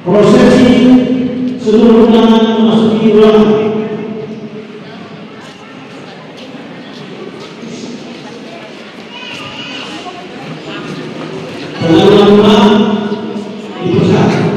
Prosesi seluruh undangan memasuki ruangan. Pengaduan ulang dipersilakan.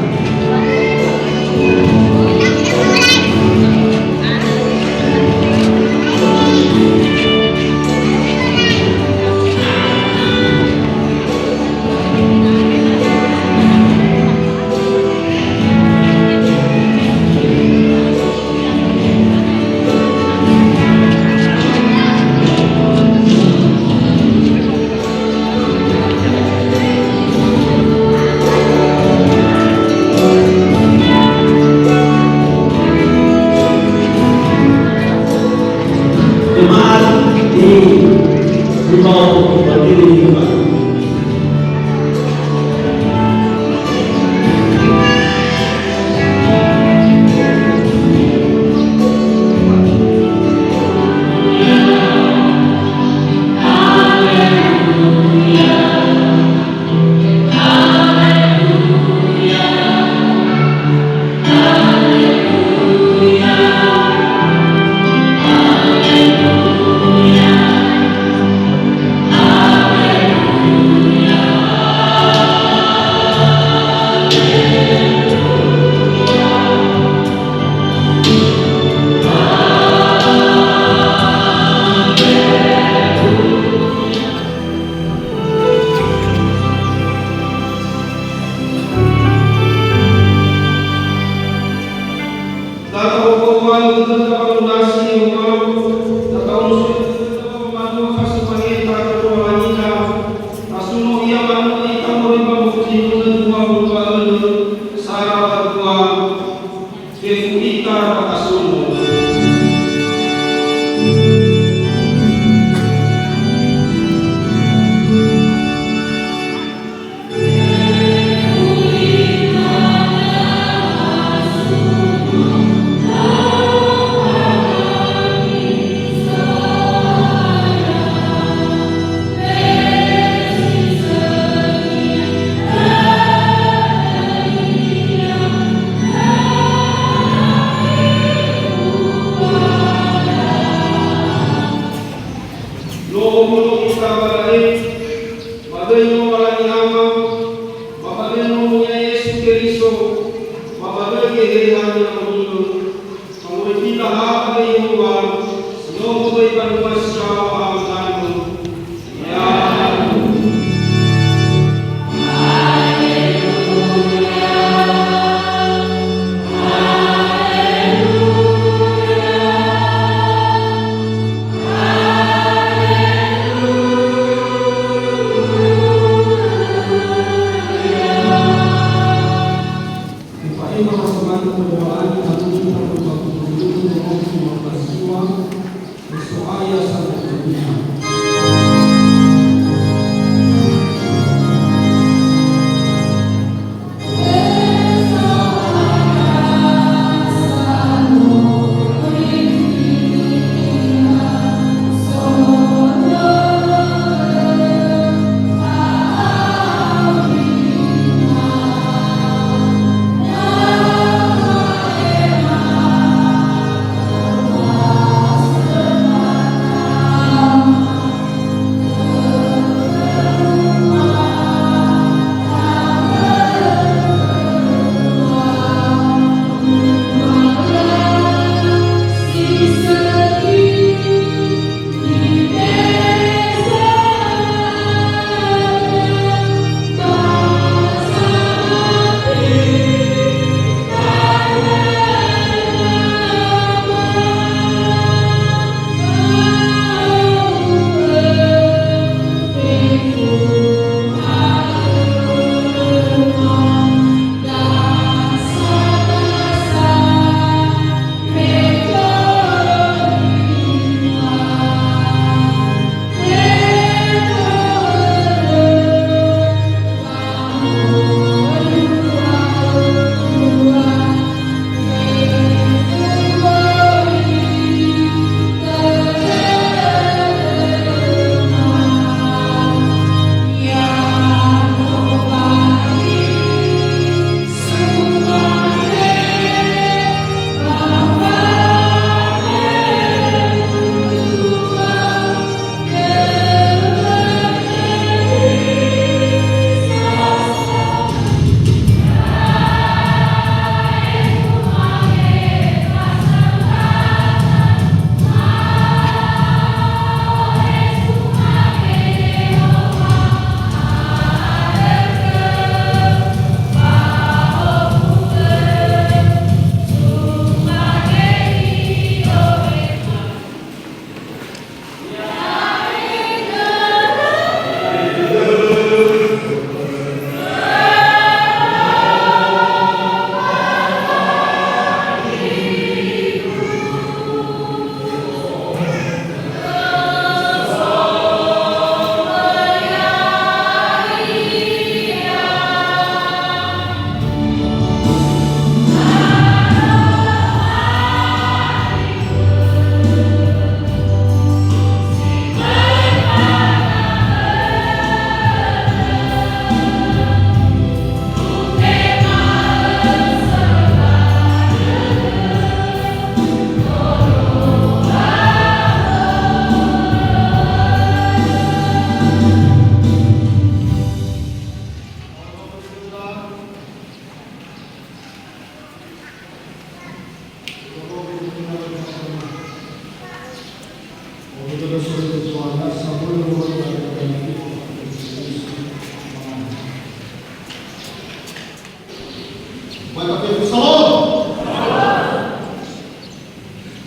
Bapak Ibu Salam.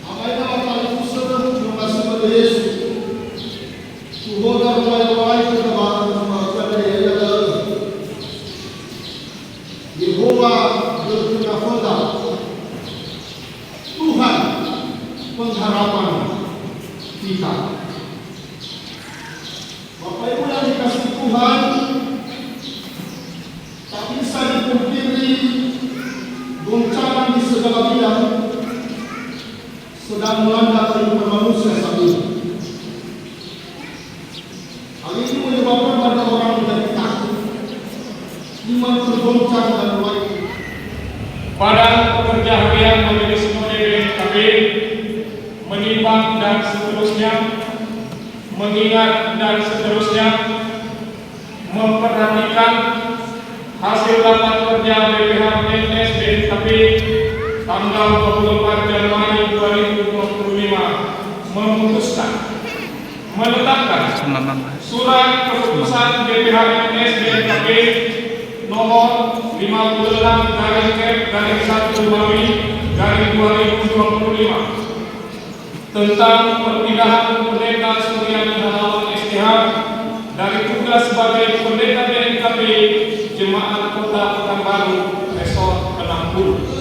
Apa yang akan kita sebut terima kasih kepada Yesus. Tuhan dan Tuhan kita kepada Yesus. Yehova berfirman, Tuhan pengharapan kita. Bapak Ibu yang dikasihi Tuhan, tak bisa dipungkiri goncangan di segala bidang sedang melanda kehidupan manusia saat ini. Hal ini menyebabkan banyak orang menjadi takut, iman tergoncang dan mulai pada pekerja harian majelis sinode BKKP menimbang dan seterusnya, mengingat dan seterusnya, memperhatikan hasil rapat kerja BPH NS BKKP tanggal 24 Januari 2025 memutuskan menetapkan surat keputusan BPH NS BKKP nomor 56-1-2025 tentang perpindahan pendeta Suryani Halawan STH dari tugas sebagai pendeta BNKP Jemaat Kota Pekanbaru Resort 60.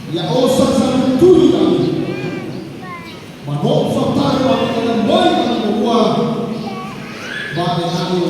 Ya osah sangat tuli kami manok fakta yang akan baik akan membuat baik kami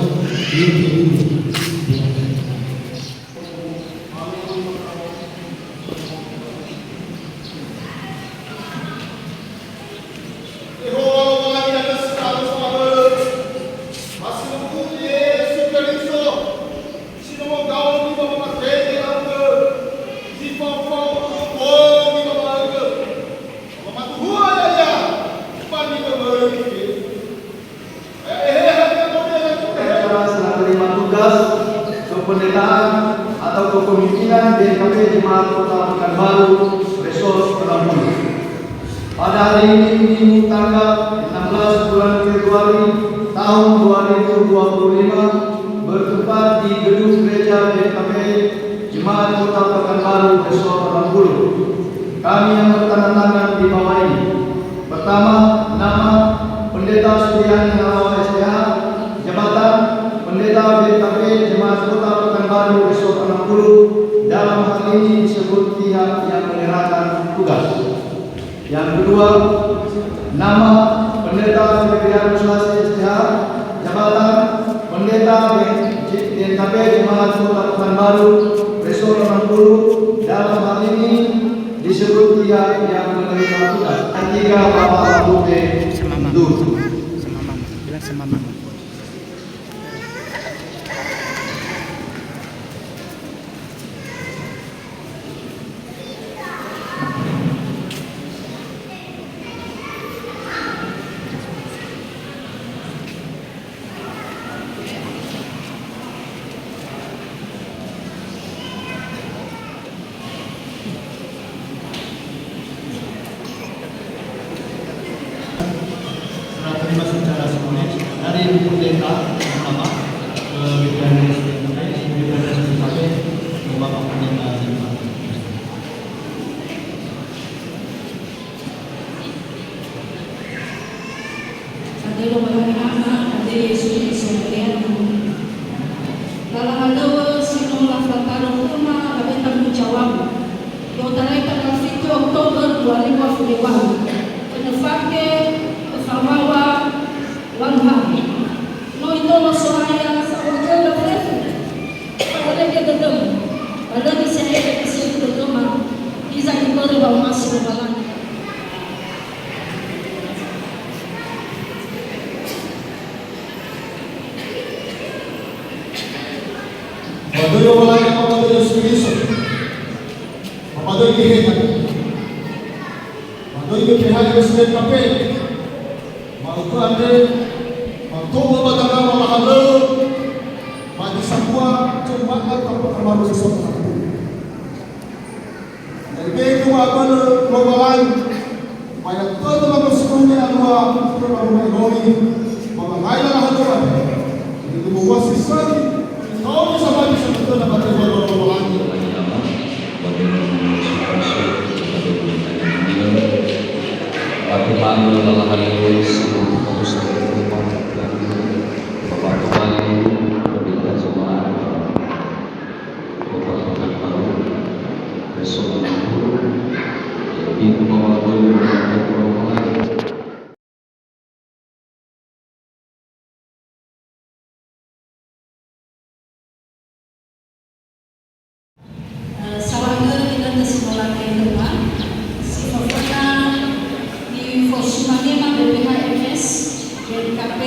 kependetaan atau kepemimpinan BNKP Jemaat Kota Pekanbaru Resort 60. Pada hari ini Minggu tanggal 16 bulan Februari tahun 2025 bertempat di gedung gereja BNKP Jemaat Kota Pekanbaru Resort 60. Kami yang bertanda tangan di bawah ini. Pertama, nama Pendeta Suryani Halawan STH, jabatan Pendeta BNKP Jemaat Kota Pekanbaru Resort 60, dalam hal ini disebut pihak yang menyerahkan tugas. Yang kedua, nama Pendeta Febrianus STH, jabatan Pendeta BNKP Jemaat Kota Pekanbaru Resort 60, dalam hal ini disebut pihak yang menerima tugas. Yang ketiga, Bapak Abu B. Dur. Sama mama. terima secara simbolis dari pendeta pertama ke BPNS ke Bapak Pendeta Jemaat. Adelo Maranatha, Ade Yesus Kristo dalam hal sino la frataro kuma labenta menjawab do tarehe 30 Oktober 2021 penefake fawawa wangha no idolo soaya sa orgel prefu pada dia dedem pada di saya kesitu dedem bisa diberi bawa masuk balan. Kristo. Mapadoy gihitan. Madoy gihitan yung sila kape. Magkuhan din. Magtungo ba talaga mamakalo? Magisakwa. Cumakat ang pagkamaros sa mga. Dahil kumakan na mawalan. Mayat ko ito mga sukunya ang mga pagkamaroy. Mga ngayla na hatuan. Hindi kumuha si Sali. Ikaw niya sa bagay sa ito na matibay ng mawalan. Pati paano lalakaliwin sa mga kamusta ng rumah dan papatukan pemberitaan semua papatukan paru besok itu bawa dulu dan perumahan. Sawanger kita di sekolah kedua, si pernah di Fosumangema BPHMS dari KP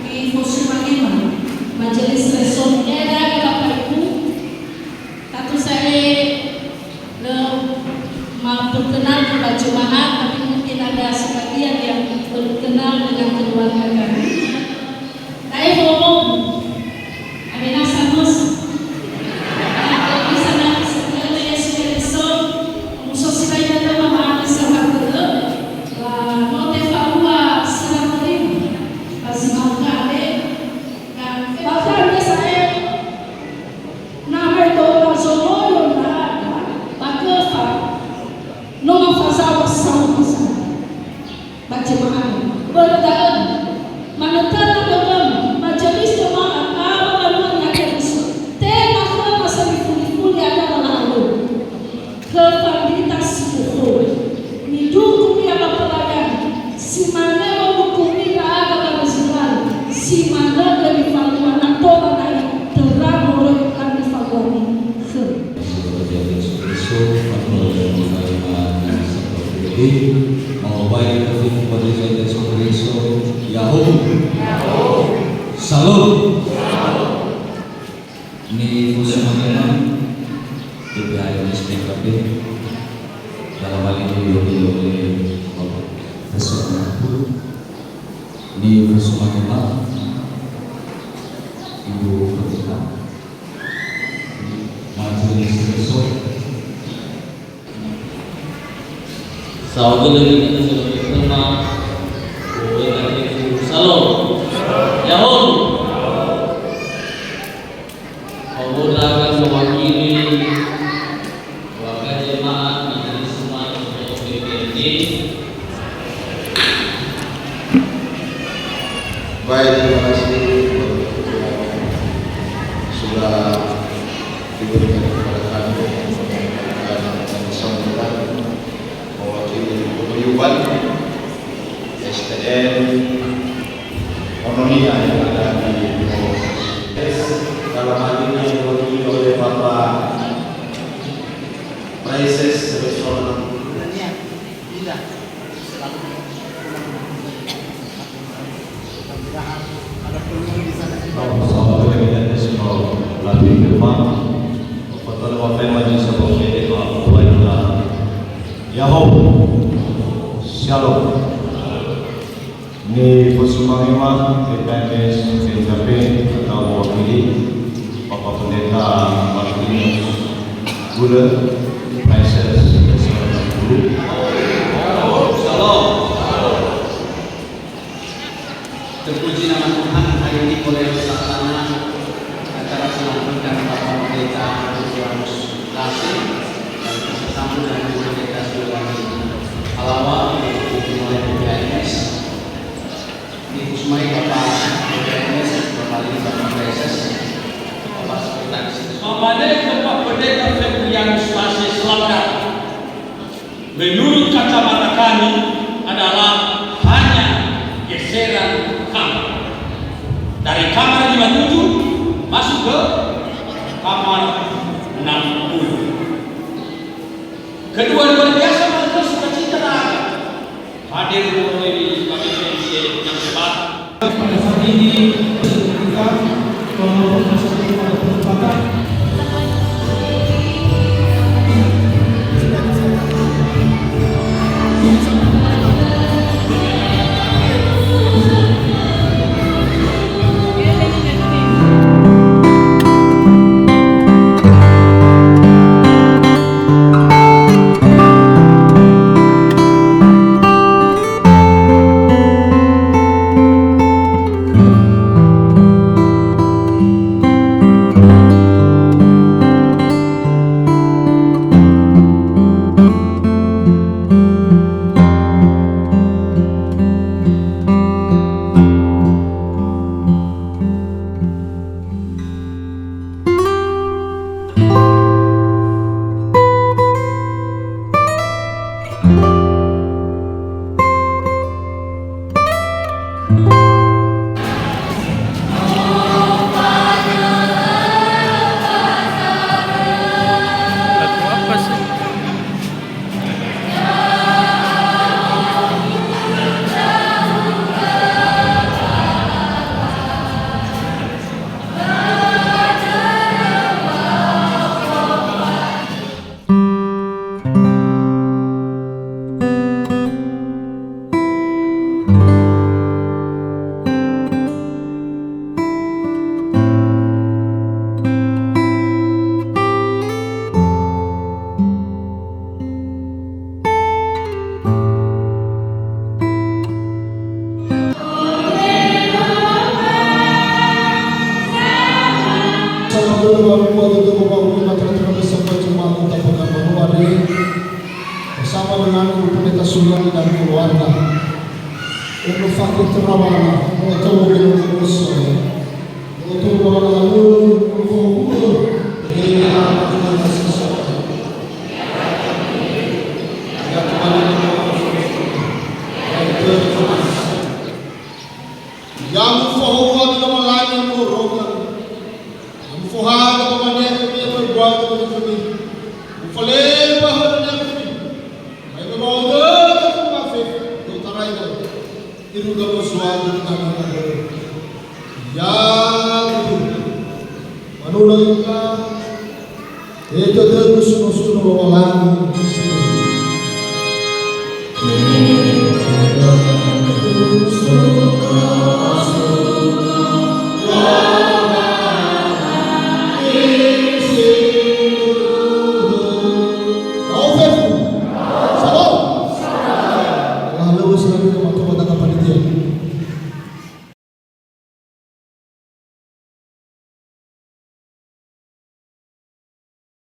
di Fosumangema Majelis Resort Era Kapaiku. Tentu saya memperkenal kepada jemaat, tapi mungkin ada sebagian yang belum kenal dengan keluarga kami. Saya ngomong, ada nasa mus. Mengubah kepada Yesus Kristus, Yahoo, Salam. Ini semuanya dibiayai SPKP dalam hal ini oleh Bapak Presiden. Ini semuanya Ibu Ketua Majelis Resort. Saudara kita sudah bersama Salam Yahoo. Allah akan mewakili warga jemaat Majelis Umat PPD. Baik, terima kasih sudah diberikan kepada kami dan sambutan mewakili paguyuban STN Ononia yang ada di dalam hal ini diwakili oleh Bapak Praises Restoran. Sahabat kita semua lebih depan. Betul apa yang majelis sebab kita Allah Yahoo, Shalom. Ini Fosumangema PPMS PKP atau mewakili Bapak Pendeta Martinus Gula Praises Guru. Shalom. Terpuji nama Tuhan, hari ini boleh bersama acara selanjutnya Bapak Pendeta Yohanes Lasih dan bersama dengan Pendeta Sulaiman Alawa oleh PPMS di Kusmai Bapak PPMS kembali Bapak Praises Bapak Sekretaris. Memadai Bapak Pendeta Yohanes Lasih selamat. Menurut kacamata kami adalah hanya geseran kamar dari kamar 57 masuk ke kamar 60. Kedua-duanya biasa mereka suka cita hadir di sebagai presiden yang hebat. Pada saat ini kita melakukan satu kesempatan dan keluarga. Untuk fakir terawala, untuk mobil musuh, untuk orang lalu, untuk ini adalah tugas sesuatu. Ya Tuhan, yang fahuwa tidak melayani murungan, yang fuhad kepada kami berbuat kepada kami, mufalil bahagia kami, baik berdoa dan mafif, utara itu, itu kalau suatu kami ada, ya Tuhan, manulah kita, itu terus melayani. Lalu